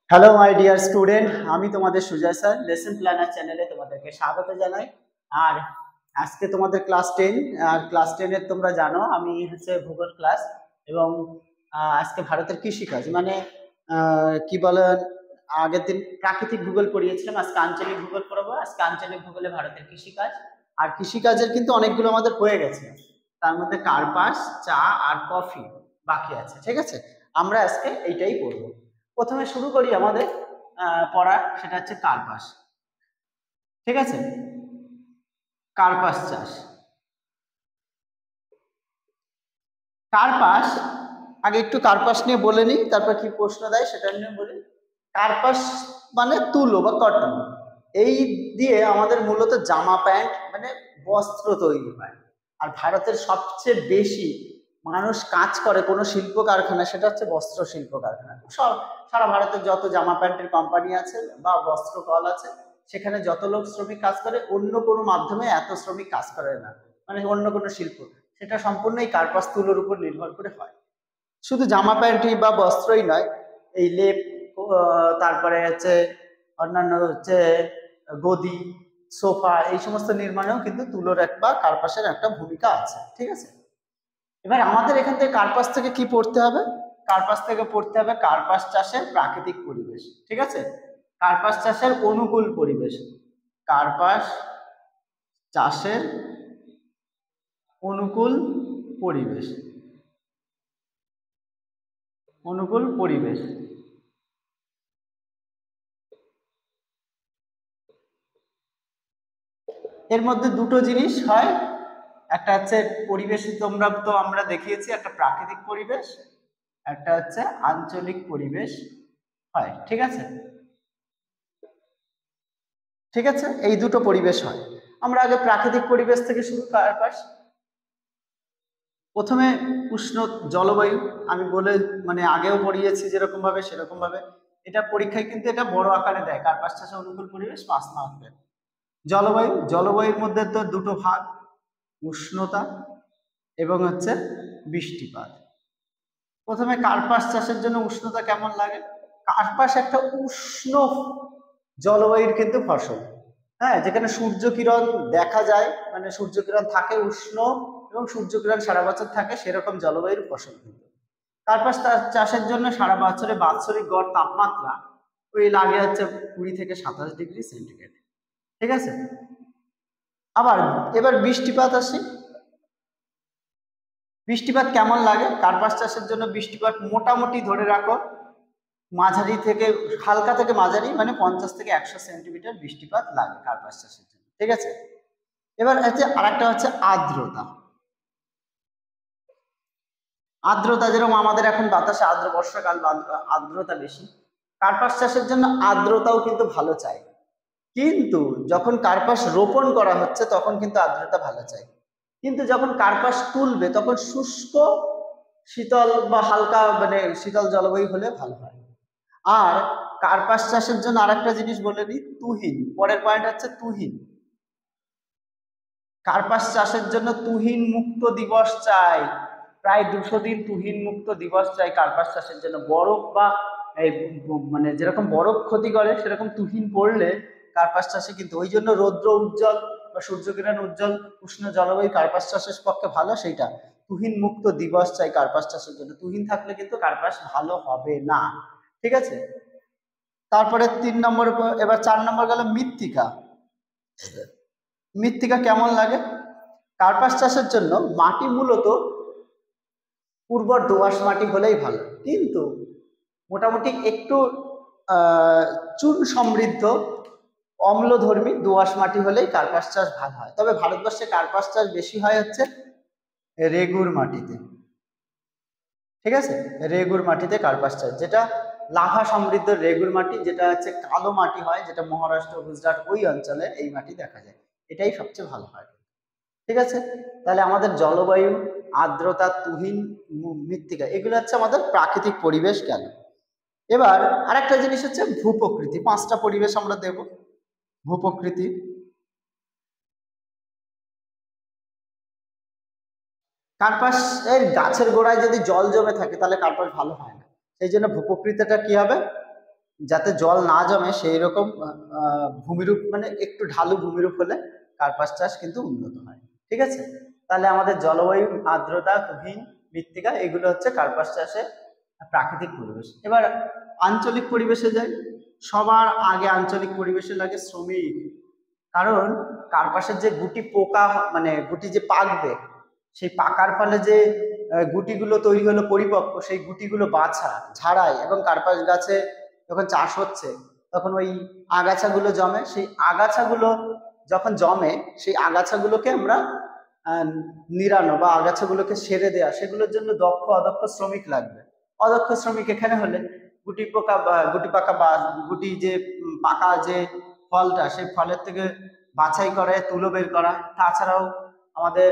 Hello my dear student, আমি তোমাদের Sujoy sir lesson planner চ্যানেলে তোমাদেরকে স্বাগত জানাই। আর আজকে তোমাদের ক্লাস 10। আর ক্লাস 10-এর তোমরা জানো আমি হচ্ছে ভূগোল ক্লাস। এবং আজকে ভারতের কৃষিকাজ মানে কি বলে, আগের দিন প্রাকৃতিক ভূগোল পড়িয়েছিলাম, আজকে আঞ্চলিক ভূগোল পড়াবো। আজকে আঞ্চলিক ভূগোলে ভারতের কৃষিকাজ। আর কৃষিকাজের কিন্তু অনেকগুলো আমাদের হয়ে গেছে, তার মধ্যে কার্পাস, চা আর কফি বাকি আছে। ঠিক আছে, আমরা আজকে এইটাই পড়বো। প্রথমে শুরু করি আমাদের পড়া, সেটা হচ্ছে কার্পাস। ঠিক আছে, কার্পাস চাষ। কার্পাস, আগে একটু কার্পাস নিয়ে বলে নিই, তারপর কি প্রশ্ন দেয় সেটা নিয়ে বলি। কার্পাস মানে তুলো বা কটন, এই দিয়ে আমাদের মূলত জামা প্যান্ট মানে বস্ত্র তৈরি হয়। আর ভারতের সবচেয়ে বেশি মানুষ কাজ করে কোনো শিল্প কারখানা, সেটা হচ্ছে বস্ত্র শিল্প কারখানা। সব সারা ভারতের যত জামা প্যান্টের কোম্পানি আছে বা বস্ত্র কল আছে, সেখানে যত লোক শ্রমিক কাজ করে, অন্য কোনো মাধ্যমে এত শ্রমিক কাজ করে না, মানে অন্য কোনো শিল্প, সেটা সম্পূর্ণ এই কার্পাস তুলোর উপর নির্ভর করে হয়। শুধু জামা প্যান্টই বা বস্ত্রই নয়, এই লেপ, তারপরে হচ্ছে অন্যান্য হচ্ছে গদি, সোফা, এই সমস্ত নির্মাণেও কিন্তু তুলোর বা কার্পাসের একটা ভূমিকা আছে। ঠিক আছে, এবার আমাদের এখান থেকে কার্পাস থেকে কি পড়তে হবে? কার্পাস থেকে পড়তে হবে কার্পাস চাষের প্রাকৃতিক পরিবেশ। ঠিক আছে, কার্পাস চাষের অনুকূল পরিবেশ। কার্পাস চাষের অনুকূল পরিবেশ, অনুকূল পরিবেশ। এর মধ্যে দুটো জিনিস হয়, একটা হচ্ছে পরিবেশ, তোমরা তো আমরা দেখিয়েছি, একটা প্রাকৃতিক পরিবেশ, একটা হচ্ছে আঞ্চলিক পরিবেশ হয়। ঠিক আছে, ঠিক আছে, এই দুটো পরিবেশ হয়। আমরা আগে প্রাকৃতিক পরিবেশ থেকে শুরু। কার্পাস প্রথমে উষ্ণ জলবায়ু, আমি বলে মানে আগেও পড়িয়েছি যেরকম ভাবে সেরকম ভাবে এটা পরীক্ষায় কিন্তু এটা বড় আকারে দেয়। কার্পাস চাষে অনুকূল পরিবেশ 5 মার্কের। জলবায়ু, জলবায়ুর মধ্যে তো দুটো ভাগ, উষ্ণতা এবং হচ্ছে বৃষ্টিপাত। প্রথমে কার্পাস চাষের জন্য উষ্ণতা কেমন লাগে? কার্পাস একটা উষ্ণ জলবায়ুর কিন্তু ফসল। হ্যাঁ, যেখানে সূর্যকিরণ দেখা যায়, মানে সূর্যকিরণ থাকে, উষ্ণ এবং সূর্যকিরণ সারা বছর থাকে, সেরকম জলবায়ুর ফসল কিন্তু কার্পাস চাষের জন্য সারা বছরে বাৎসরিক গড় তাপমাত্রা ওই লাগে হচ্ছে 20 থেকে 27 ডিগ্রি সেন্টিগ্রেড। ঠিক আছে, আবার এবার বৃষ্টিপাত আসে। বৃষ্টিপাত কেমন লাগে কার্পাস চাষের জন্য? বৃষ্টিপাত মোটামুটি ধরে রাখো মাঝারি থেকে হালকা থেকে মাঝারি, মানে 50 থেকে 100 সেন্টিমিটার বৃষ্টিপাত লাগে কার্পাস চাষের জন্য। ঠিক আছে, এবার হচ্ছে আরেকটা হচ্ছে আর্দ্রতা। আর্দ্রতা যেরকম আমাদের এখন বাতাসে আর্দ্র বর্ষাকাল, আর্দ্রতা বেশি, কার্পাস চাষের জন্য আর্দ্রতাও কিন্তু ভালো চাই। কিন্তু যখন কার্পাস রোপণ করা হচ্ছে তখন কিন্তু আর্দ্রতা ভালো চাই, কিন্তু যখন কার্পাস তুলবে তখন শুষ্ক শীতল বা হালকা মানে শীতল জলবায়ু হলে ভালো হয়। আর কার্পাস চাষের জন্য আরেকটা জিনিস বলে দিই, তুহিন। পরের পয়েন্ট হচ্ছে তুহিন। কার্পাস চাষের জন্য তুহিন মুক্ত দিবস চাই, প্রায় 200 দিন তুহিন মুক্ত দিবস চাই কার্পাস চাষের জন্য। বরফ বা এই মানে যেরকম বরফ ক্ষতি করে, সেরকম তুহিন পড়লে কার্পাস চাষে কিন্তু, ওই জন্য রৌদ্র উজ্জ্বল বা সূর্যকিরণ উজ্জ্বল উষ্ণ জলবায়ু কার্পাস চাষের পক্ষে ভালো। সেইটা তুহিন মুক্ত দিবস চাই কার্পাস চাষের জন্য। তুহিন থাকলে কিন্তু কার্পাস ভালো হবে না। ঠিক আছে, তারপরে 3 নম্বর, এবার 4 নম্বর গেল মৃত্তিকা। মৃত্তিকা কেমন লাগে? কার্পাস চাষের জন্য মাটি মূলত উর্বর দোআঁশ মাটি হলেই ভালো, কিন্তু মোটামুটি একটু চুন সমৃদ্ধ অম্লধর্মী দোআঁশ মাটি হলেই কার্পাস চাষ ভালো হয়। তবে ভারতবর্ষে কার্পাস চাষ বেশি হয় হচ্ছে রেগুর মাটিতে। ঠিক আছে, রেগুর মাটিতে কার্পাস চাষ, যেটা লাভা সমৃদ্ধ রেগুর মাটি, যেটা হচ্ছে কালো মাটি হয়, যেটা মহারাষ্ট্র গুজরাট ওই অঞ্চলে এই মাটি দেখা যায়, এটাই সবচেয়ে ভালো হয়। ঠিক আছে, তাহলে আমাদের জলবায়ু, আর্দ্রতা, তুহিন, মৃত্তিকা, এগুলো হচ্ছে আমাদের প্রাকৃতিক পরিবেশ গেল। এবার আরেকটা জিনিস হচ্ছে ভূপ্রকৃতি। 5টা পরিবেশ আমরা দেব। ভূপ্রকৃতি, কার্পাস এর গাছের গোড়ায় যদি জল জমে থাকে তাহলে কার্পাস ভালো হয় না, সেই জন্য ভূপ্রকৃতিটা কি হবে? যাতে জল না জমে সেই রকম ভূমিরূপ, মানে একটু ঢালু ভূমিরূপ হলে কার্পাস চাষ কিন্তু উন্নত হয়। ঠিক আছে, তাহলে আমাদের জলবায়ু, আর্দ্রতা, তুহিন, মৃত্তিকা, এগুলো হচ্ছে কার্পাস চাষে প্রাকৃতিক পরিবেশ। এবার আঞ্চলিক পরিবেশে যাই। সবার আগে আঞ্চলিক পরিবেশে লাগে শ্রমিক। কারণ কার্পাসের যে গুটি পোকা, মানে গুটি যে পাকবে, সেই পাকার ফলে যে গুটিগুলো তৈরি হলো পরিপক্ক, সেই গুটিগুলো বাছা ঝাড়াই, এবং কার্পাস গাছে যখন চাষ হচ্ছে তখন ওই আগাছাগুলো জমে। সেই আগাছাগুলো যখন জমে, সেই আগাছাগুলোকে আমরা নিরানো বা আগাছাগুলোকে সেরে দেওয়া, সেগুলোর জন্য দক্ষ অদক্ষ শ্রমিক লাগবে। অদক্ষ শ্রমিক এখানে হলে গুটি পোকা বা গুটি পাকা বা গুটি যে পাকা যে ফলটা, সেই ফলের থেকে বাছাই করে তুলো বের করা, তাছাড়াও আমাদের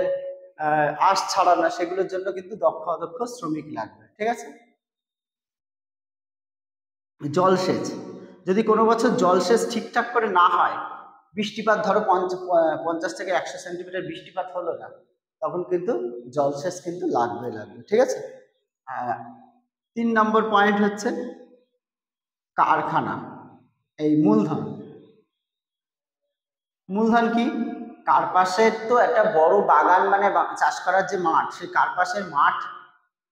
আঁশ ছাড়ানো, সেগুলোর জন্য কিন্তু দক্ষ অদক্ষ শ্রমিক লাগবে। ঠিক আছে, জলসেচ, যদি কোনো বছর জলসেচ ঠিকঠাক করে না হয়, বৃষ্টিপাত ধরো 50 থেকে 100 সেন্টিমিটার বৃষ্টিপাত হলো না, তখন কিন্তু জলসেচ কিন্তু লাগবে। ঠিক আছে, 3 নম্বর পয়েন্ট হচ্ছে কারখানা। এই মূলধন, মূলধন কি? কার্পাসের তো একটা বড় বাগান, মানে চাষ করার যে মাঠ, সেই কার্পাসের মাঠ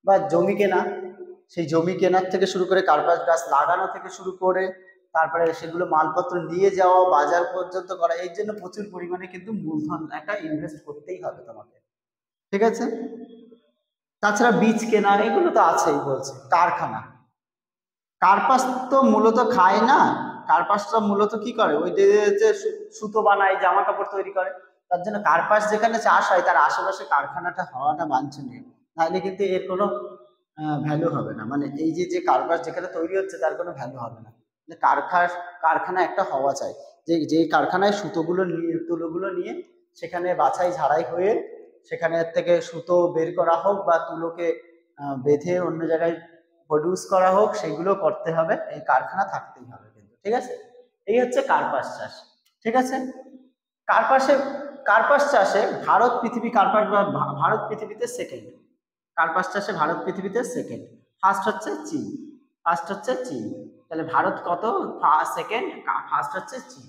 বা জমি কেনা, সেই জমি কেনার থেকে শুরু করে কার্পাস গাছ লাগানো থেকে শুরু করে তারপরে সেগুলো মালপত্র নিয়ে যাওয়া, বাজার পর্যন্ত করা, এই জন্য প্রচুর পরিমাণে কিন্তু মূলধন একটা ইনভেস্ট করতেই হবে তোমাকে। ঠিক আছে, তাছাড়া বীজ কেনা, এগুলো তো আছেই। বলছে কারখানা, কার্পাস তো মূলত খায় না, কার্পাসটা মূলত কি করে, ওই যে সুতো বানায়, জামা কাপড় তৈরি করে। তার জন্য কার্পাস যেখানে চাষ হয় তার আশেপাশে কারখানাটা হওয়াটা বাঞ্ছনীয়, নাহলে কিন্তু এর কোনো ভ্যালু হবে না। মানে এই যে কার্পাস যেখানে তৈরি হচ্ছে তার কোনো ভ্যালু হবে না। কারখানা একটা হওয়া চাই, যে কারখানায় সুতোগুলো নিয়ে, তুলোগুলো নিয়ে সেখানে বাছাই ঝাড়াই হয়ে সেখানে থেকে সুতো বের করা হোক বা তুলোকে বেঁধে অন্য জায়গায় প্রডিউস করা হোক, সেগুলো করতে হবে। এই কারখানা থাকতেই হবে কিন্তু। ঠিক আছে, এই হচ্ছে কার্পাস চাষ। ঠিক আছে, কার্পাস চাষে ভারত পৃথিবী ভারত পৃথিবীতে সেকেন্ড। কার্পাস চাষে ভারত পৃথিবীতে সেকেন্ড। ফার্স্ট হচ্ছে চীন, তাহলে ভারত কত? সেকেন্ড, ফার্স্ট হচ্ছে চীন।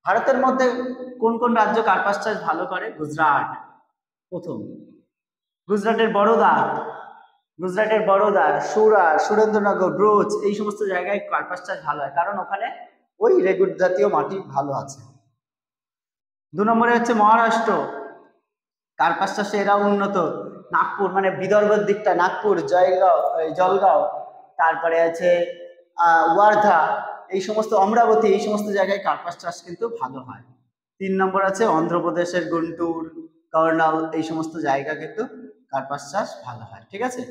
ভারতের মধ্যে কোন কোন রাজ্য কার্পাস চাষ ভালো করে? গুজরাট প্রথম, গুজরাটের বরোদা, সুরেন্দ্রনগর, ব্রোচ, এই সমস্ত জায়গায় কার্পাস চাষ ভালো হয়, কারণ ওখানে ওই রেগুট জাতীয় মাটি ভালো আছে। 2 নম্বরে হচ্ছে মহারাষ্ট্র, কার্পাস চাষে এরা উন্নত। নাগপুর, মানে বিদর্ভের দিকটা, নাগপুর, জলগাঁও, তারপরে আছে ওয়ার্ধা, এই সমস্ত অমরাবতী, এই সমস্ত জায়গায় কার্পাস চাষ কিন্তু ভালো হয়। 3 নম্বর আছে অন্ধ্রপ্রদেশের গুন্টুর, কর্নাল, এই সমস্ত জায়গা কিন্তু কার্পাস চাষ ভালো হয়। ঠিক আছে,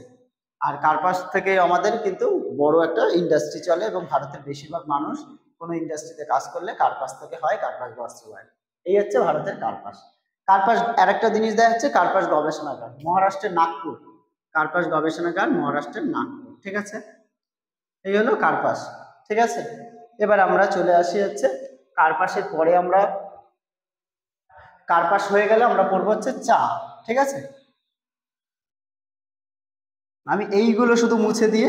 আর কার্পাস থেকে আমাদের কিন্তু বড় একটা ইন্ডাস্ট্রি চলে, এবং ভারতের বেশিরভাগ মানুষ কোনো ইন্ডাস্ট্রিতে কাজ করলে কার্পাস থেকে হয়, কার্পাস বস্ত্র হয়। এই হচ্ছে ভারতের কার্পাস। আরেকটা জিনিস দেখা যাচ্ছে কার্পাস গবেষণাগার, মহারাষ্ট্রের নাগপুর, কার্পাস গবেষণাগার মহারাষ্ট্রের নাগপুর। ঠিক আছে, এই হলো কার্পাস। ঠিক আছে, এবার আমরা চলে আসি হচ্ছে কার্পাসের পরে, আমরা কার্পাস হয়ে গেলে আমরা পড়বো হচ্ছে চা। ঠিক আছে, আমি এইগুলো শুধু মুছে দিয়ে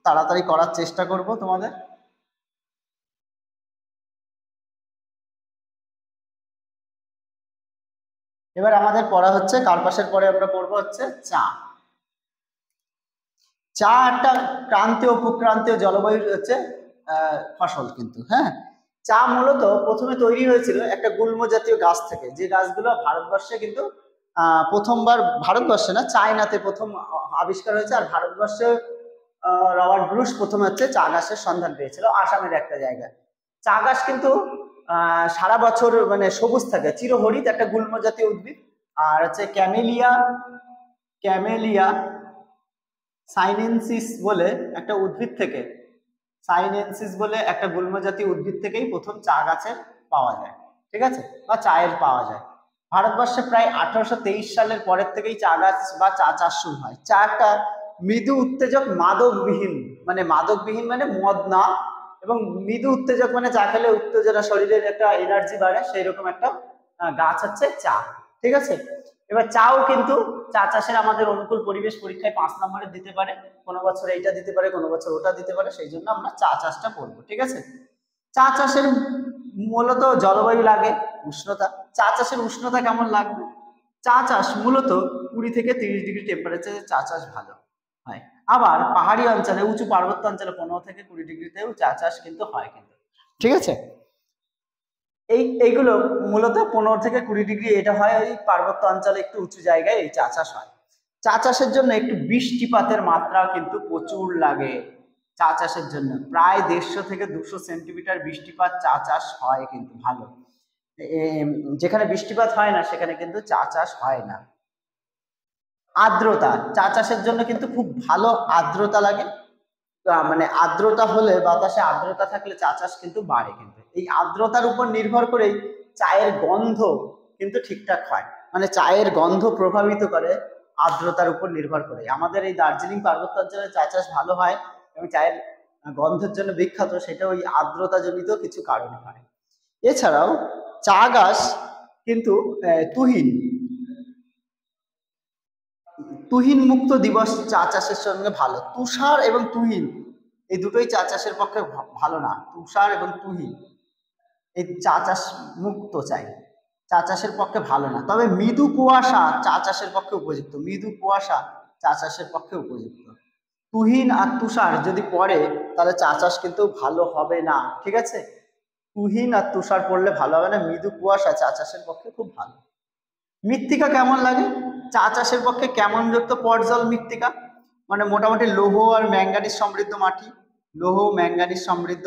তাড়াতাড়ি করার চেষ্টা করব তোমাদের। এবার আমাদের পড়া হচ্ছে কার্পাসের পরে আমরা পড়বো হচ্ছে চা। চা একটা ক্রান্তীয় উপক্রান্তীয় জলবায়ুর হচ্ছে ফসল কিন্তু। হ্যাঁ, চা মূলত প্রথমে তৈরি হয়েছিল একটা গুল্ম জাতীয় গাছ থেকে, যে গাছগুলো ভারতবর্ষে কিন্তু প্রথমবার, ভারতবর্ষে না, চায়নাতে প্রথম আবিষ্কার হয়েছে। আর ভারতবর্ষে রবার্ট ব্রুস প্রথম হচ্ছে চা গাছের সন্ধান পেয়েছিল আসামের একটা জায়গায়। চা গাছ কিন্তু সারা বছর মানে সবুজ থাকে, চিরহরিত একটা গুল্ম জাতীয় উদ্ভিদ। আর হচ্ছে ক্যামেলিয়া সাইনেনসিস বলে একটা উদ্ভিদ থেকে, গুল্ম জাতীয় উদ্ভিদ থেকেই প্রথম চা গাছের পাওয়া যায়। ঠিক আছে, বা চায়ের পাওয়া যায়। ভারতবর্ষে প্রায় 1823 সালের পরের থেকেই চা গাছ বা চা চাষ শুরু হয়। চা একটা মৃদু উত্তেজক, মাদকবিহীন মানে মদ না, এবং মৃদু উত্তেজক মানে চা খেলে উত্তেজনা, শরীরের একটা এনার্জি বাড়ে, সেই রকম একটা গাছ হচ্ছে চা। ঠিক আছে, এবার চাও কিন্তু চা চাষের আমাদের অনুকূল পরিবেশ পরীক্ষায় 5 নম্বরে দিতে পারে, কোনো বছর এইটা দিতে পারে, কোনো বছর ওটা দিতে পারে, সেই জন্য আমরা চা চাষটা করবো। ঠিক আছে, চা চাষের মূলত জলবায়ু লাগে, উষ্ণতা। চা চাষের উষ্ণতা কেমন লাগবে? চা চাষ মূলত 20 থেকে 30 ডিগ্রি টেম্পারেচারে চা চাষ ভালো হয়। আবার পাহাড়ি অঞ্চলে, উঁচু পার্বত্য অঞ্চলে 15 থেকে 20 ডিগ্রিতেও চা চাষ কিন্তু হয় কিন্তু। ঠিক আছে, এইগুলো মূলত 15 থেকে 20 ডিগ্রি এটা হয় ওই পার্বত্য অঞ্চলে, একটু উঁচু জায়গায় এই চা চাষ হয়। চা চাষের জন্য একটু বৃষ্টিপাতের মাত্রাও কিন্তু প্রচুর লাগে। চা চাষের জন্য প্রায় 150 থেকে 200 সেন্টিমিটার বৃষ্টিপাত চা চাষ হয় কিন্তু ভালো। যেখানে বৃষ্টিপাত হয় না সেখানে কিন্তু চা চাষ হয় না। আর্দ্রতা, চা চাষের জন্য কিন্তু খুব ভালো আর্দ্রতা লাগে, মানে আর্দ্রতা হলে, বাতাসে আর্দ্রতা থাকলে চা চাষ কিন্তু বাড়ে। কিন্তু এই আর্দ্রতার উপর নির্ভর করেই চায়ের গন্ধ কিন্তু ঠিকঠাক হয়, মানে চায়ের গন্ধ প্রভাবিত করে আর্দ্রতার উপর নির্ভর করে। আমাদের এই দার্জিলিং পার্বত্য অঞ্চলে চা চাষ ভালো হয় এবং চায়ের গন্ধের জন্য বিখ্যাত, সেটা ওই আর্দ্রতা জনিত কিছু কারণে হয়। এছাড়াও চা গাছ কিন্তু তুহিন তুহিন মুক্ত দিবস চা চাষের সঙ্গে ভালো। তুষার এবং তুহিন এই দুটোই চা চাষের পক্ষে ভালো না। তুষার এবং তুহিন এই চা চাষ মুক্ত চাই, চা চাষের পক্ষে ভালো না। তবে মৃদু কুয়াশা চা চাষের পক্ষে উপযুক্ত, মৃদু কুয়াশা চা চাষের পক্ষে উপযুক্ত। তুহিন আর তুষার যদি পড়ে তাহলে চা চাষ কিন্তু ভালো হবে না। ঠিক আছে, তুহিন আর তুষার পড়লে ভালো হবে না, মৃদু কুয়াশা চা চাষের পক্ষে খুব ভালো। মৃত্তিকা কেমন লাগে? চা চাষের পক্ষে কেমন যুক্ত পর্জল মৃত্তিকা, মানে মোটামুটি লৌহ আর ম্যাঙ্গানিজ সমৃদ্ধ মাটি, লৌহ ম্যাঙ্গানিজ সমৃদ্ধ,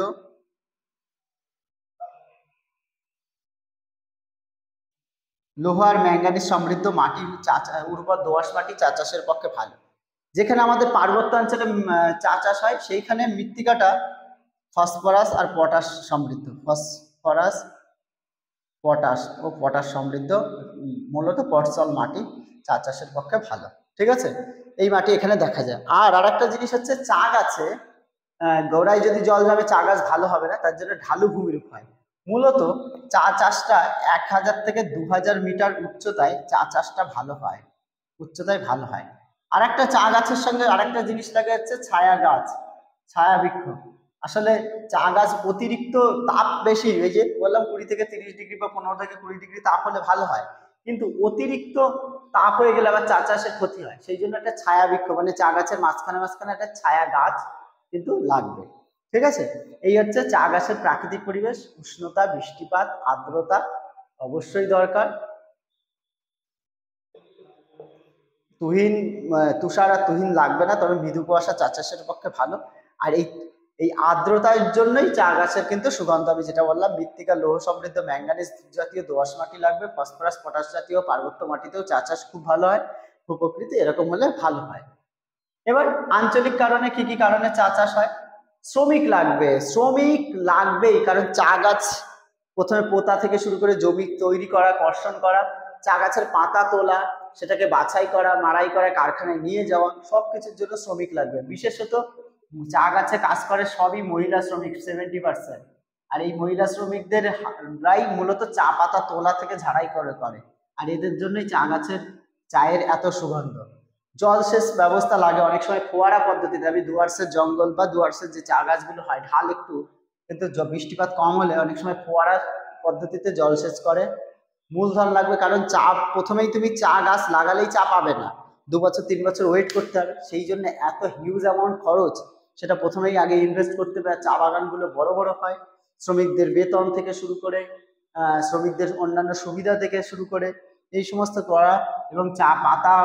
লৌহ আর ম্যাঙ্গানিজ সমৃদ্ধ মাটি, উর্বর দোআঁশ মাটি চা চাষের পক্ষে ভালো। যেখানে আমাদের পার্বত্য অঞ্চলে চা চাষ হয় সেইখানে মৃত্তিকাটা ফসফরাস আর পটাশ সমৃদ্ধ, ফসফরাস পটাশ ও পটাশ সমৃদ্ধ, মূলত পটসল মাটি চা চাষের পক্ষে ভালো। ঠিক আছে, এই মাটি এখানে দেখা যায়। আর আরেকটা জিনিস হচ্ছে, চা গাছে গোড়ায় যদি জল যাবে চা গাছ ভালো হবে না, তার জন্য ঢালু ভূমিরূপ হয়। মূলত চা চাষটা 1000 থেকে 2000 মিটার উচ্চতায় চা চাষটা ভালো হয়, উচ্চতায় ভালো হয়। আর একটা চা গাছের সঙ্গে আরেকটা জিনিস লাগে হচ্ছে ছায়া গাছ, ছায়া বৃক্ষ। আসলে চা গাছ অতিরিক্ত তাপ বেশি, এই যে বললাম 20 থেকে 30 ডিগ্রি বা 15 থেকে 20 ডিগ্রি তাপ হলে ভালো হয়, কিন্তু অতিরিক্ত তাপ হয়ে গেলে আবার চা চাষের ক্ষতি হয়। সেই জন্য একটা ছায়া বৃক্ষ, মানে চা গাছের মাঝখানে মাঝখানে একটা ছায়া গাছ কিন্তু লাগবে। ঠিক আছে, এই হচ্ছে চা গাছের প্রাকৃতিক পরিবেশ। উষ্ণতা, বৃষ্টিপাত, আর্দ্রতা অবশ্যই দরকার। তুহিন, তুষার আর তুহিন লাগবে না, তবে মৃদু কুয়াশা চা চাষের পক্ষে ভালো। আর এই আর্দ্রতার জন্যই চা গাছের কিন্তু সুগন্ধ। আমি যেটা বললাম, মৃত্তিকা লৌহ সমৃদ্ধ ম্যাঙ্গানিজ জাতীয় দোআঁশ মাটি লাগবে, ফসফরাস পটাশ জাতীয় পার্বত্য মাটিতেও চা চাষ খুব ভালো হয়, ভূপ্রকৃতি এরকম হলে ভালো হয়। এবার আঞ্চলিক কারণে কি কি কারণে চা চাষ হয়? শ্রমিক লাগবে, শ্রমিক লাগবেই, কারণ চা গাছ প্রথমে পোতা থেকে শুরু করে জমি তৈরি করা, কর্ষণ করা, চা গাছের পাতা তোলা, সেটাকে বাছাই করা, মাড়াই করা, কারখানায় নিয়ে যাওয়া, সবকিছুর জন্য শ্রমিক লাগবে। বিশেষত চা গাছে কাজ করে সবই মহিলা শ্রমিক, 70%। আর এই মহিলা শ্রমিকদের রাই মূলত চা পাতা তোলা থেকে ঝাড়াই করে। আর এদের জন্যই চা গাছের চায়ের এত সুগন্ধ। জলসেচ ব্যবস্থা লাগে অনেক সময় ফোয়ারা পদ্ধতিতে। আমি ডুয়ার্সের জঙ্গল বা ডুয়ার্সের যে চা গাছগুলো হয় ঢাল একটু, কিন্তু বৃষ্টিপাত কম হলে অনেক সময় ফোয়ারা পদ্ধতিতে জলসেচ করে। মূলধন লাগবে, কারণ চা প্রথমেই তুমি চা গাছ লাগালেই চা পাবে না, 2 বছর 3 বছর ওয়েট করতে হবে। সেই জন্য এত হিউজ অ্যামাউন্ট খরচ, সেটা প্রথমেই আগে ইনভেস্ট করতে হবে। চা বাগানগুলো বড় বড় হয়, শ্রমিকদের বেতন থেকে শুরু করে, শ্রমিকদের অন্যান্য সুবিধা থেকে শুরু করে এই সমস্ত করা, এবং চা পাতা,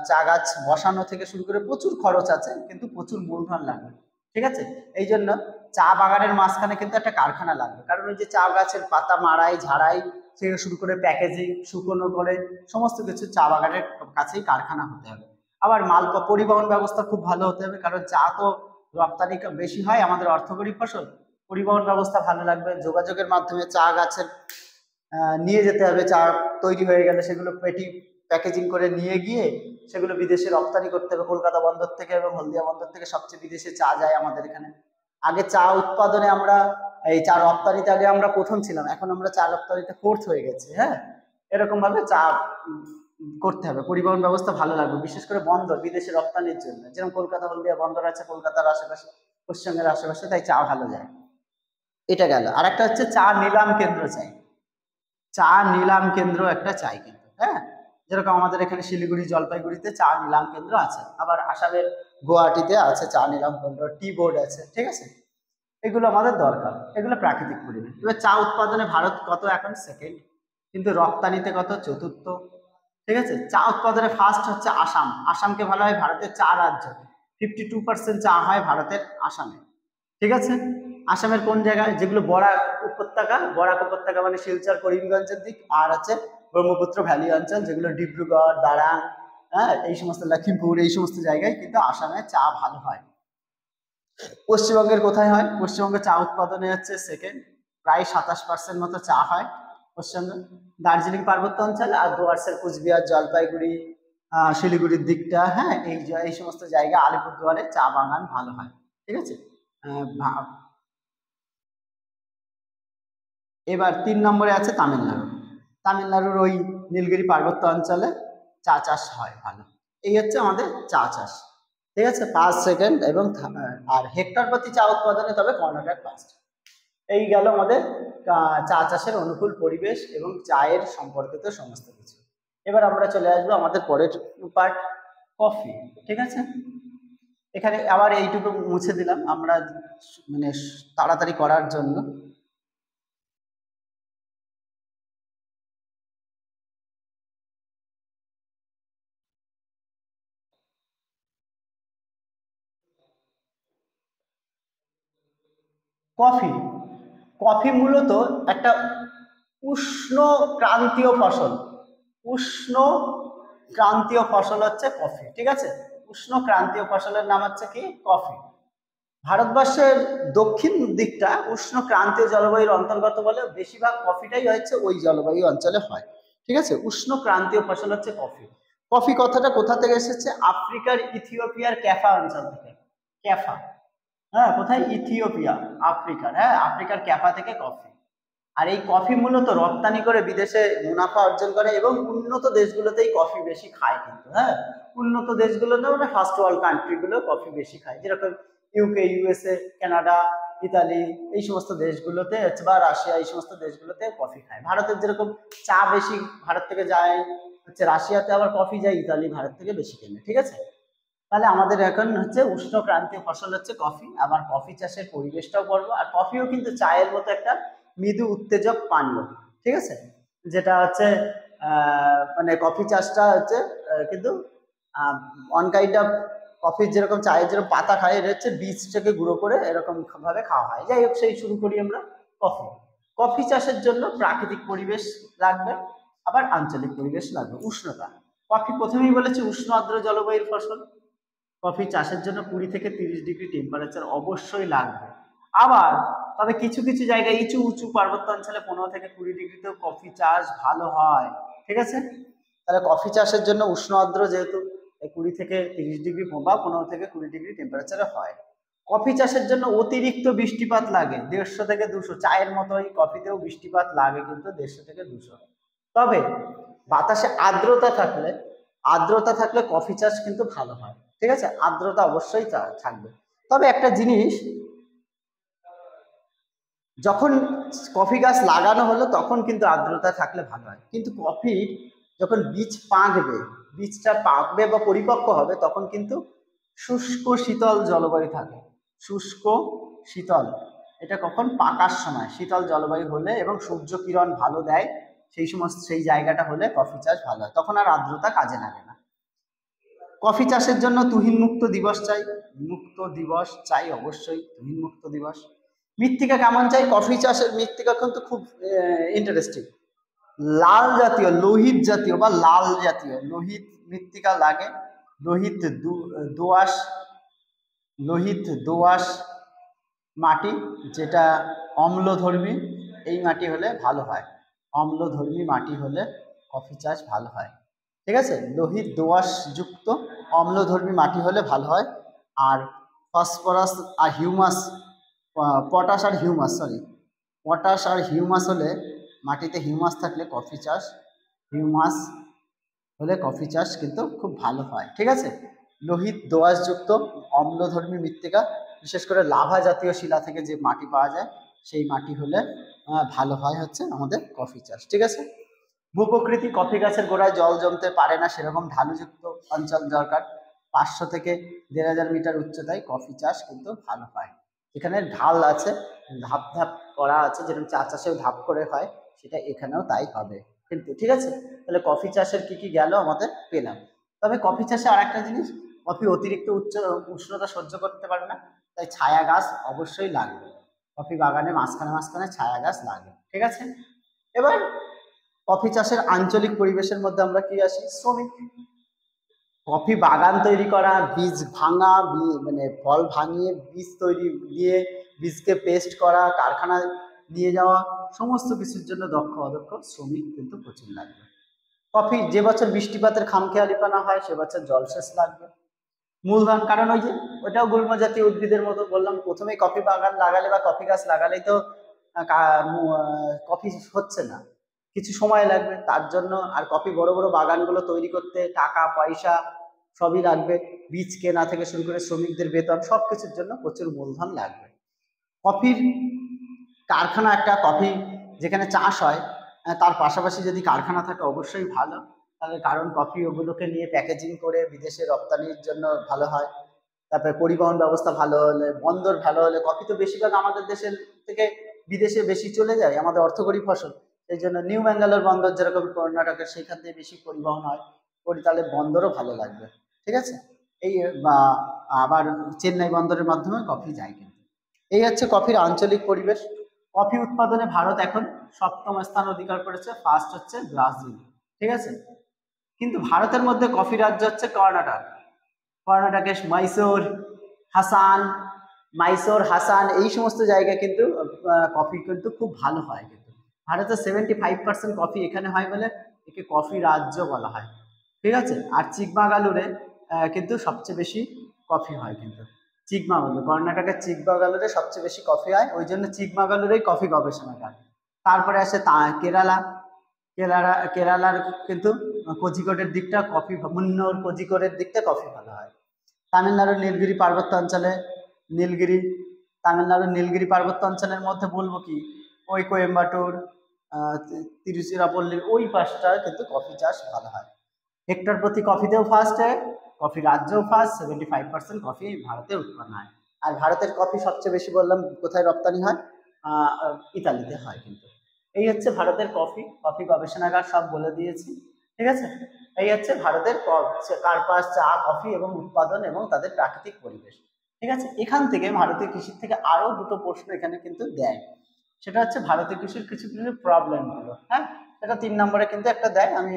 চা গাছ বসানো থেকে শুরু করে প্রচুর খরচ আছে, কিন্তু প্রচুর মূলধন লাগবে। ঠিক আছে, এই জন্য চা বাগানের মাঝখানে কিন্তু একটা কারখানা লাগবে, কারণ ওই যে চা গাছের পাতা মাড়াই ঝাড়াই থেকে শুরু করে প্যাকেজিং, শুকনো করে সমস্ত কিছু চা বাগানের কাছেই কারখানা হতে হবে। আবার মাল পরিবহন ব্যবস্থা খুব ভালো হতে হবে, কারণ চা তো রপ্তানি বেশি হয়, আমাদের অর্থকরী ফসল। পরিবহন ব্যবস্থা ভালো লাগবে, যোগাযোগের মাধ্যমে চা গাছের নিয়ে যেতে হবে। চা তৈরি হয়ে গেলে সেগুলো প্যাকেজিং করে নিয়ে গিয়ে সেগুলো বিদেশে রপ্তানি করতে হবে। কলকাতা বন্দর থেকে এবং হলদিয়া বন্দর থেকে সবচেয়ে বিদেশে চা যায় আমাদের এখানে। আগে চা উৎপাদনে আমরা, এই চা রপ্তানিতে আগে আমরা প্রথম ছিলাম, এখন আমরা চা রপ্তানিতে 4th হয়ে গেছি। হ্যাঁ, এরকম ভাবে চা করতে হবে, পরিবহন ব্যবস্থা ভালো লাগবে, বিশেষ করে বন্দর, বিদেশে রপ্তানির জন্য, যেরকম কলকাতা হলদিয়া বন্দর আছে কলকাতার আশেপাশে, পশ্চিমবঙ্গের আশেপাশে, তাই চা ভালো যায়। এটা গেল। আর একটা হচ্ছে চা নিলাম কেন্দ্র চাই, চা নিলাম কেন্দ্র একটা চাই কিন্তু, হ্যাঁ, যেরকম আমাদের এখানে শিলিগুড়ি জলপাইগুড়িতে চা নিলাম কেন্দ্র আছে, আবার আসামের গুয়াহাটিতে আছে চা নিলাম কেন্দ্র, টি বোর্ড আছে, ঠিক আছে, এগুলো আমাদের দরকার, এগুলো প্রাকৃতিক পরিবেশ। এবার চা উৎপাদনে ভারত কত এখন? সেকেন্ড, কিন্তু রপ্তানিতে কত? চতুর্থ, ঠিক আছে। চা উৎপাদনে ফার্স্ট হচ্ছে আসাম, আসামকে ভালো হয় ভারতের চা রাজ্য, 52% চা হয় ভারতের আসামে, ঠিক আছে। আসামের কোন জায়গায়? যেগুলো বরাক উপত্যকা, বরাক উপত্যকা মানে শিলচর করিমগঞ্জের দিক, আর আছে ব্রহ্মপুত্র ভ্যালি অঞ্চল, যেগুলো ডিব্রুগড়, দারাং, হ্যাঁ, এই সমস্ত লখিমপুর, এই সমস্ত জায়গায় কিন্তু আসামে চা ভালো হয়। পশ্চিমবঙ্গের কোথায় হয়? পশ্চিমবঙ্গে চা উৎপাদনে হচ্ছে সেকেন্ড, প্রায় 27% মতো চা হয় পশ্চিমবঙ্গে। দার্জিলিং পার্বত্য অঞ্চল আর ডুয়ার্সের কুচবিহার, জলপাইগুড়ি, শিলিগুড়ির দিকটা, হ্যাঁ, এই সমস্ত জায়গা, আলিপুরদুয়ারে চা বাগান ভালো হয়, ঠিক আছে। এবার 3 নম্বরে আছে তামিলনাড়ু, তামিলনাড়ুর ওই নীলগিরি পার্বত্য অঞ্চলে চা চাষ হয় ভালো। এই হচ্ছে আমাদের চা চাষ, ঠিক আছে, ফার্স্ট, সেকেন্ড এবং আর হেক্টর প্রতি চা উৎপাদনে তবে কর্ণাটক ফার্স্ট। এই গেল আমাদের চা চাষের অনুকূল পরিবেশ এবং চায়ের সম্পর্কিত সমস্ত কিছু। এবার আমরা চলে আসবো আমাদের পরের পার্ট, কফি, ঠিক আছে। এখানে আবার এইটুকু মুছে দিলাম আমরা, মানে তাড়াতাড়ি করার জন্য। কফি, কফি মূলত একটা উষ্ণ ক্রান্তীয় ফসল, উষ্ণ ক্রান্তীয় ফসল হচ্ছে কফি, ঠিক আছে। উষ্ণ ক্রান্তীয় ফসলের নাম হচ্ছে কি? কফি। ভারতবর্ষের দক্ষিণ দিকটা উষ্ণ ক্রান্তীয় জলবায়ুর অন্তর্গত বলে বেশিরভাগ কফিটাই হচ্ছে ওই জলবায়ু অঞ্চলে হয়, ঠিক আছে। উষ্ণ ক্রান্তীয় ফসল হচ্ছে কফি। কফি কথাটা কোথা থেকে এসেছে? আফ্রিকার ইথিওপিয়ার ক্যাফা অঞ্চল থেকে, ক্যাফা, হ্যাঁ, কোথায়? ইথিওপিয়া, আফ্রিকার, হ্যাঁ, আফ্রিকার ক্যাফা থেকে কফি। আর এই কফি মূলত রপ্তানি করে বিদেশে মুনাফা অর্জন করে এবং উন্নত দেশগুলোতেই কফি বেশি খায় কিন্তু, হ্যাঁ, উন্নত দেশগুলোতে মানে ফার্স্ট ওয়ার্ল্ড কান্ট্রিগুলো কফি বেশি খায়, যেরকম ইউকে, ইউএসএ, কানাডা, ইতালি, এই সমস্ত দেশগুলোতে বা রাশিয়া, এই সমস্ত দেশগুলোতে কফি খায়। ভারতের যেরকম চা বেশি ভারত থেকে যায় হচ্ছে রাশিয়াতে, আবার কফি যায় ইতালি, ভারত থেকে বেশি কেনে, ঠিক আছে। তাহলে আমাদের এখন হচ্ছে উষ্ণ ক্রান্তীয় ফসল হচ্ছে কফি, আবার কফি চাষের পরিবেশটাও পড়বো। আর কফিও কিন্তু চায়ের মতো একটা মৃদু উত্তেজক পানীয়, ঠিক আছে, যেটা হচ্ছে মানে কফি চাষটা হচ্ছে কিন্তু অন কাইন্ড অফ কফির যেরকম চায়ের যেরকম পাতা খায়, এটা হচ্ছে বীজটাকে গুঁড়ো করে এরকম ভাবে খাওয়া হয়। যাই হোক, সেই শুরু করি আমরা। কফি, কফি চাষের জন্য প্রাকৃতিক পরিবেশ লাগবে, আবার আঞ্চলিক পরিবেশ লাগবে, উষ্ণতা। কফি প্রথমেই বলেছি উষ্ণ আর্দ্র জলবায়ুর ফসল, কফি চাষের জন্য 20 থেকে 30 ডিগ্রি টেম্পারেচার অবশ্যই লাগবে। আবার তবে কিছু কিছু জায়গায় উঁচু উঁচু পার্বত্য অঞ্চলে 15 থেকে 20 ডিগ্রিতেও কফি চাষ ভালো হয়, ঠিক আছে। তাহলে কফি চাষের জন্য উষ্ণ আর্দ্র যেহেতু 20 থেকে 30 ডিগ্রি বা 15 থেকে 20 ডিগ্রি টেম্পারেচারে হয়। কফি চাষের জন্য অতিরিক্ত বৃষ্টিপাত লাগে 150 থেকে 200, চায়ের মতোই কফিতেও বৃষ্টিপাত লাগে কিন্তু 150 থেকে 200। তবে বাতাসে আর্দ্রতা থাকলে কফি চাষ কিন্তু ভালো হয়, ঠিক আছে, আর্দ্রতা অবশ্যই থাকবে। তবে একটা জিনিস, যখন কফি গাছ লাগানো হলো তখন কিন্তু আর্দ্রতা থাকলে ভালো হয়, কিন্তু কফি যখন বীজটা পাকবে বা পরিপক্ক হবে তখন কিন্তু শুষ্ক শীতল জলবায়ু থাকে, শুষ্ক শীতল, এটা কখন? পাকার সময় শীতল জলবায়ু হলে এবং সূর্য কিরণ ভালো দেয়, সেই জায়গাটা হলে কফি চাষ ভালো হয়, তখন আর আর্দ্রতা কাজে লাগে না। কফি চাষের জন্য তুহিন মুক্ত দিবস চাই অবশ্যই, তুহিন মুক্ত দিবস। মৃত্তিকা কেমন চাই? কফি চাষের মৃত্তিকা কিন্তু খুব ইন্টারেস্টিং, লাল জাতীয়, লোহিত জাতীয় বা লাল জাতীয় লোহিত মৃত্তিকা লাগে, লোহিত দোআঁশ মাটি, যেটা অম্লধর্মী, এই মাটি হলে ভালো হয়, অম্লধর্মী মাটি হলে কফি চাষ ভালো হয়, ঠিক আছে। লোহিত দোআঁশ যুক্ত অম্লধর্মী মাটি হলে ভালো হয়। আর ফসফরাস আর হিউমাস, পটাশ আর হিউমাস হলে, মাটিতে হিউমাস থাকলে কফি চাষ, হিউমাস হলে কফি চাষ কিন্তু খুব ভালো হয়। ঠিক আছে, লোহিত দোআঁশযুক্ত অম্লধর্মী মৃত্তিকা, বিশেষ করে লাভা জাতীয় শিলা থেকে যে মাটি পাওয়া যায় সেই মাটি হলে ভালো হয় হচ্ছে আমাদের কফি চাষ। ঠিক আছে, ভূপ্রকৃতি, কফি গাছের গোড়ায় জল জমতে পারে না, সেরকম ঢালুযুক্ত অঞ্চল দরকার। 500 থেকে 1500 মিটার উচ্চতায় কফি চাষ কিন্তু ভালো হয়। এখানে ঢাল আছে, ধাপ ধাপ করা আছে, যেরকম চা চাষেও ধাপ করে হয় সেটা এখানেও তাই হবে কিন্তু। ঠিক আছে, তাহলে কফি চাষের কি কি গেল আমাদের পেলাম। তবে কফি চাষে আর একটা জিনিস, কফি অতিরিক্ত উষ্ণতা সহ্য করতে পারে না, তাই ছায়া গাছ অবশ্যই লাগবে। কফি বাগানে মাঝখানে মাঝখানে ছায়া গাছ লাগে। ঠিক আছে, এবার কফি চাষের আঞ্চলিক পরিবেশের মধ্যে আমরা কি আসি, শ্রমিক। কফি বাগান তৈরি করা, বীজ ভাঙা, মানে ফল ভাঙিয়ে বীজ তৈরি দিয়ে বীজকে পেস্ট করা, কারখানায় নিয়ে যাওয়া, সমস্ত কিছুর জন্য দক্ষ অদক্ষ শ্রমিক কিন্তু প্রচুর লাগবে। কফি যে বছর বৃষ্টিপাতের খামখেয়ালিপনা হয় সে বছর জলসেচ লাগবে। মূলধন, কারণ ওই যে ওটাও গুল্ম জাতীয় উদ্ভিদের মতো বললাম, প্রথমেই কফি বাগান লাগালে বা কফি গাছ লাগালেই তো কফি হচ্ছে না, কিছু সময় লাগবে তার জন্য। আর কফি বড় বড় বাগানগুলো তৈরি করতে টাকা পয়সা সবই লাগবে, বীজ কেনা থেকে শুরু করে শ্রমিকদের বেতন, সব কিছুর জন্য প্রচুর মূলধন লাগবে। কফির কারখানা, একটা কফি যেখানে চাষ হয় তার পাশাপাশি যদি কারখানা থাকে অবশ্যই ভালো, তাহলে কারণ কফি ওগুলোকে নিয়ে প্যাকেজিং করে বিদেশে রপ্তানির জন্য ভালো হয়। তারপরে পরিবহন ব্যবস্থা ভালো হলে, বন্দর ভালো হলে, কফি তো বেশিরভাগ আমাদের দেশের থেকে বিদেশে বেশি চলে যায়, আমাদের অর্থকরী ফসল, সেই জন্য নিউ ব্যাঙ্গালোর বন্দর যেরকম কর্ণাটকের, সেইখান থেকে বেশি পরিবহন হয়, তাহলে বন্দরও ভালো লাগবে। ঠিক আছে, এই আবার চেন্নাই বন্দরের মাধ্যমে কফি যায় কিন্তু। এই হচ্ছে কফির আঞ্চলিক পরিবেশ। কফি উৎপাদনে ভারত এখন 7ম স্থান অধিকার করেছে, ফার্স্ট হচ্ছে ব্রাজিল। ঠিক আছে, কিন্তু ভারতের মধ্যে কফি রাজ্য হচ্ছে কর্ণাটক। কর্ণাটকে মাইসোর, হাসান এই সমস্ত জায়গায় কিন্তু কফি কিন্তু খুব ভালো হয় কিন্তু। ভারতের 75% কফি এখানে হয় বলে একে কফি রাজ্য বলা হয়। ঠিক আছে, আর চিকমাগালুরে কিন্তু সবচেয়ে বেশি কফি হয় কিন্তু। চিকমাগালুর, কর্ণাটকের চিকমাগালুরে সবচেয়ে বেশি কফি হয়, ওই জন্য চিকমাগালুরেই কফি গবেষণাগার। তারপরে আসে কেরালার কিন্তু কোঝিকোডের দিকটা কফি, মুন্নর কোঝিকোডের দিকটা কফি ভালো হয়। তামিলনাড়ুর নীলগিরি পার্বত্য অঞ্চলে তামিলনাড়ুর নীলগিরি পার্বত্য অঞ্চলের মধ্যে বলবো কি, ওই কোয়েম্বাটুর, তিরুচিরাপল্লির ওই পাশটা কিন্তু কফি চাষ ভালো হয়। হেক্টর প্রতি কফিতেও ফার্স্ট হয়, কফি রাজ্যও ফার্স্ট, 75% কফি ভারতে উৎপন্ন হয়। আর ভারতের কফি সবচেয়ে বেশি বললাম কোথায় রপ্তানি হয়, ইতালিতে হয় কিন্তু। এই হচ্ছে ভারতের কফি গবেষণাগার, সব বলে দিয়েছি। ঠিক আছে, এই হচ্ছে ভারতের কার্পাস, চা, কফি এবং উৎপাদন এবং তাদের প্রাকৃতিক পরিবেশ। ঠিক আছে, এখান থেকে ভারতীয় কৃষির থেকে আরো দুটো প্রশ্ন এখানে কিন্তু দেয়, সেটা হচ্ছে ভারতীয় কৃষির কিছু কিছু প্রবলেমগুলো। হ্যাঁ, সেটা 3 নম্বরে কিন্তু একটা দেয়, আমি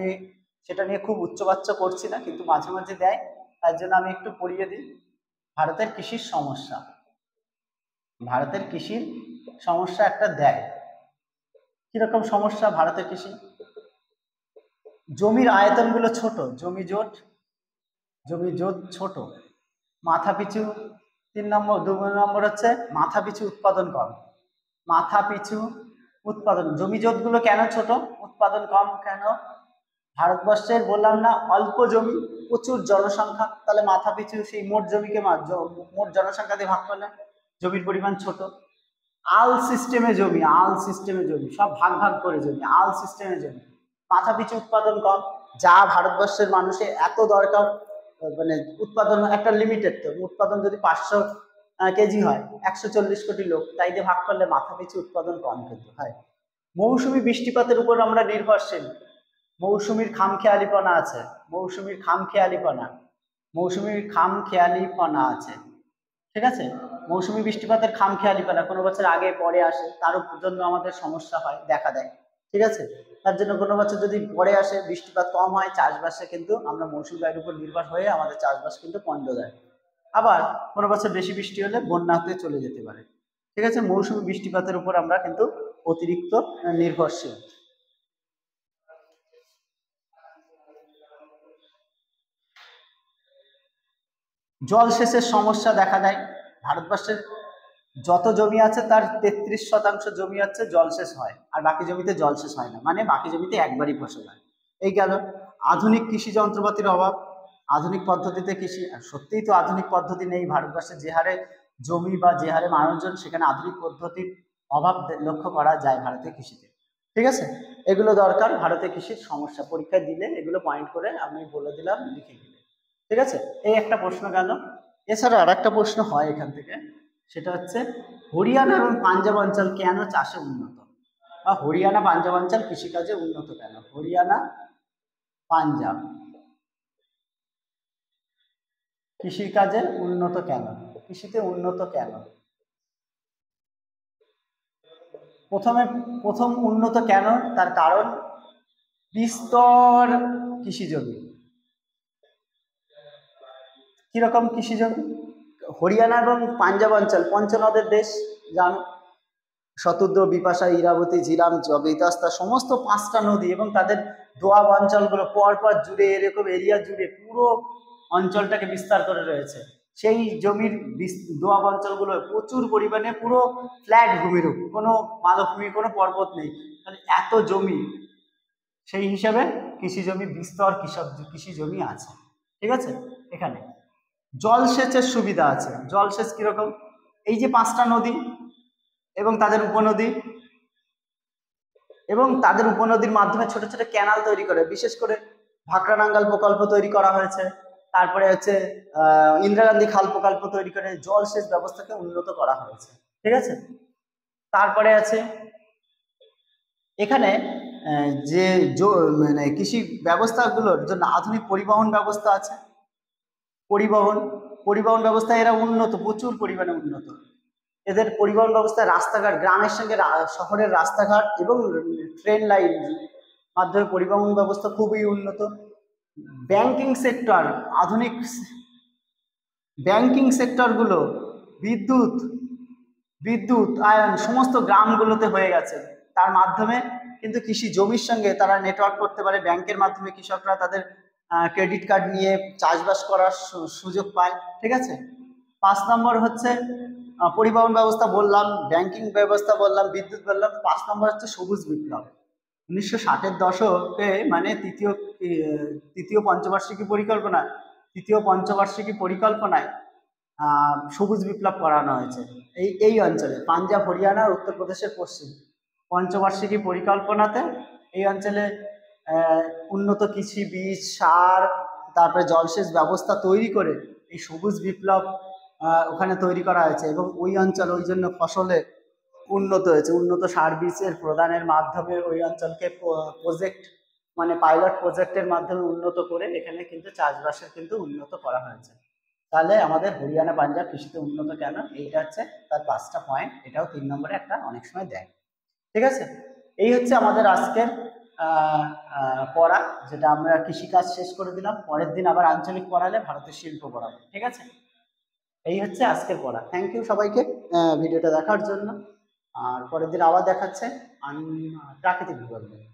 সেটা নিয়ে খুব উচ্চবাচ্য করছি না, কিন্তু মাঝে মাঝে দেয়, তার জন্য আমি একটু পড়িয়ে দিই। ভারতের কৃষির সমস্যা একটা দেয়। কিরকম সমস্যা ভারতের কৃষি? জমির আয়তনগুলো ছোট, জমি জোট ছোট, মাথা পিছু 2 নম্বর হচ্ছে মাথা পিছু উৎপাদন কম। জমি জোটগুলো কেন ছোট, উৎপাদন কম কেন? ভারতবর্ষের বললাম না অল্প জমি, প্রচুর জনসংখ্যা, তাহলে মাথা পিছু সেই মোট জমিকে মোট জনসংখ্যা দিয়ে ভাগ করলে জমির পরিমাণ ছোট। আল সিস্টেমে জমি, সব ভাগ ভাগ করে জমি, আল সিস্টেমে জমি, মাথা পিছু উৎপাদন কম। যা ভারতবর্ষের মানুষের এত দরকার, মানে উৎপাদন একটা লিমিটেড, তো উৎপাদন যদি 500 কেজি হয়, 140 কোটি লোক, তাই দিয়ে ভাগ করলে মাথা পিছু উৎপাদন কম কিন্তু হয়। মৌসুমী বৃষ্টিপাতের উপর আমরা নির্ভরশীল, মৌসুমীর খামখেয়ালিপনা আছে, ঠিক আছে, মৌসুমী বৃষ্টিপাতের খামখেয়ালিপনা, কোনো বছর আগে পরে আসে, তার জন্য আমাদের সমস্যা হয়, দেখা দেয়। ঠিক আছে, তার জন্য কোনো বছর যদি পরে আসে, বৃষ্টিপাত কম হয়, চাষবাসে কিন্তু আমরা মৌসুমী বায়ুর উপর নির্ভর হয়ে আমাদের চাষবাস কিন্তু পণ্ড দেয়। আবার কোনো বছর বেশি বৃষ্টি হলে বন্যা হতে চলে যেতে পারে। ঠিক আছে, মৌসুমী বৃষ্টিপাতের উপর আমরা কিন্তু অতিরিক্ত নির্ভরশীল। জলসেচের সমস্যা দেখা দেয়। ভারতবর্ষের যত জমি আছে তার 33% জমি হচ্ছে জলসেচ হয়, আর বাকি জমিতে জলসেচ হয় না, মানে বাকি জমিতে একবারই ফসল হয়। এই গেল। আধুনিক কৃষি যন্ত্রপাতির অভাব, আধুনিক পদ্ধতিতে কৃষি, সত্যিই তো আধুনিক পদ্ধতি নেই ভারতবর্ষে, যে হারে জমি বা যে হারে মানুষজন, সেখানে আধুনিক পদ্ধতির অভাব লক্ষ্য করা যায় ভারতীয় কৃষিতে। ঠিক আছে, এগুলো দরকার ভারতীয় কৃষির সমস্যা, পরীক্ষায় দিলে এগুলো পয়েন্ট করে আমি বলে দিলাম, লিখে দিলে। ঠিক আছে, এই একটা প্রশ্ন গেল। এছাড়া আর একটা প্রশ্ন হয় এখান থেকে, সেটা হচ্ছে হরিয়ানা এবং পাঞ্জাব অঞ্চল কেন চাষে উন্নত, বা হরিয়ানা পাঞ্জাব অঞ্চল কৃষিকাজে উন্নত কেন? হরিয়ানা পাঞ্জাব কৃষিকাজে উন্নত কেন, কৃষিতে উন্নত কেন? প্রথম উন্নত কেন, তার কারণ বিস্তর কৃষি জমি। কিরকম কৃষি জমি? হরিয়ানা এবং পাঞ্জাব অঞ্চল পঞ্চনদের দেশ, জানো, শতদ্র, বিপাশা, ইরাবতী, ঝিলাম, জবিতাস্তা, সমস্ত 5টা নদী এবং তাদের দোয়াব অঞ্চলগুলো পরপর জুড়ে, এরকম এরিয়া জুড়ে পুরো অঞ্চলটাকে বিস্তার করে রয়েছে। সেই জমির দোয়াব অঞ্চলগুলো প্রচুর পরিমাণে পুরো ফ্ল্যাট ভূমিরূপ, কোনো মালভূমি, কোনো পর্বত নেই, তাহলে এত জমি, সেই হিসাবে কৃষি জমি, বিস্তর কৃষি জমি আছে। ঠিক আছে, এখানে জলসেচের সুবিধা আছে। জলসেচ কিরকম? এই যে 5টা নদী এবং তাদের উপনদী, এবং তাদের উপনদীর মাধ্যমে ছোট ছোট ক্যানাল তৈরি করে, বিশেষ করে ভাকরানাঙ্গাল প্রকল্প তৈরি করা হয়েছে, তারপরে হচ্ছে ইন্দিরা গান্ধী খাল প্রকল্প তৈরি করে জলসেচ ব্যবস্থাকে উন্নত করা হয়েছে। ঠিক আছে, তারপরে আছে এখানে যে মানে কৃষি ব্যবস্থাগুলোর জন্য আধুনিক পরিবহন ব্যবস্থা আছে। পরিবহন ব্যবস্থা এরা উন্নত, প্রচুর পরিমাণে উন্নত। এদের পরিবহন ব্যবস্থা, রাস্তাঘাট, গ্রামের সঙ্গে শহরের রাস্তাঘাট এবং ট্রেন লাইন মাধ্যমে পরিবহন ব্যবস্থা খুবই উন্নত। ব্যাংকিং সেক্টর, আধুনিক ব্যাংকিং সেক্টরগুলো, বিদ্যুৎ আয়ন সমস্ত গ্রামগুলোতে হয়ে গেছে। তার মাধ্যমে কিন্তু কৃষি জমির সঙ্গে তারা নেটওয়ার্ক করতে পারে, ব্যাংকের মাধ্যমে কৃষকরা তাদের ক্রেডিট কার্ড নিয়ে চাষবাস করার সুযোগ পায়। ঠিক আছে, 5 নম্বর হচ্ছে পরিবহন ব্যবস্থা বললাম, ব্যাংকিং ব্যবস্থা বললাম, বিদ্যুৎ বললাম। 5 নম্বর হচ্ছে সবুজ বিপ্লব। 1960-এর দশকে, মানে তৃতীয় পঞ্চবার্ষিকী পরিকল্পনায় সবুজ বিপ্লব করানো হয়েছে এই অঞ্চলে, পাঞ্জাব, হরিয়ানা, উত্তরপ্রদেশের পশ্চিম পঞ্চবার্ষিকী পরিকল্পনাতে এই অঞ্চলে উন্নত কৃষি, বীজ, সার, তারপরে জলসেচ ব্যবস্থা তৈরি করে এই সবুজ বিপ্লব ওখানে তৈরি করা হয়েছে, এবং ওই অঞ্চল ওই জন্য ফসলে উন্নত হয়েছে। উন্নত সার বীজের প্রদানের মাধ্যমে ওই অঞ্চলকে প্রজেক্ট, মানে পাইলট প্রজেক্টের মাধ্যমে উন্নত করে এখানে কিন্তু চাষবাসের কিন্তু উন্নত করা হয়েছে। তাহলে আমাদের হরিয়ানা পাঞ্জাব কৃষিতে উন্নত কেন, এইটা হচ্ছে তার 5টা পয়েন্ট। এটাও 3 নম্বরে একটা অনেক সময় দেয়। ঠিক আছে, এই হচ্ছে আমাদের আজকের পড়া, যেটা আমরা কৃষিকাজ শেষ করে দিলাম। পরের দিন আবার আঞ্চলিক পড়ালে ভারতের শিল্প পড়াবো। ঠিক আছে, এই হচ্ছে আজকের পড়া। থ্যাংক ইউ সবাইকে ভিডিওটা দেখার জন্য। আর পরের দিন আবার দেখাচ্ছে প্রাকৃতিক বিপর্যয়।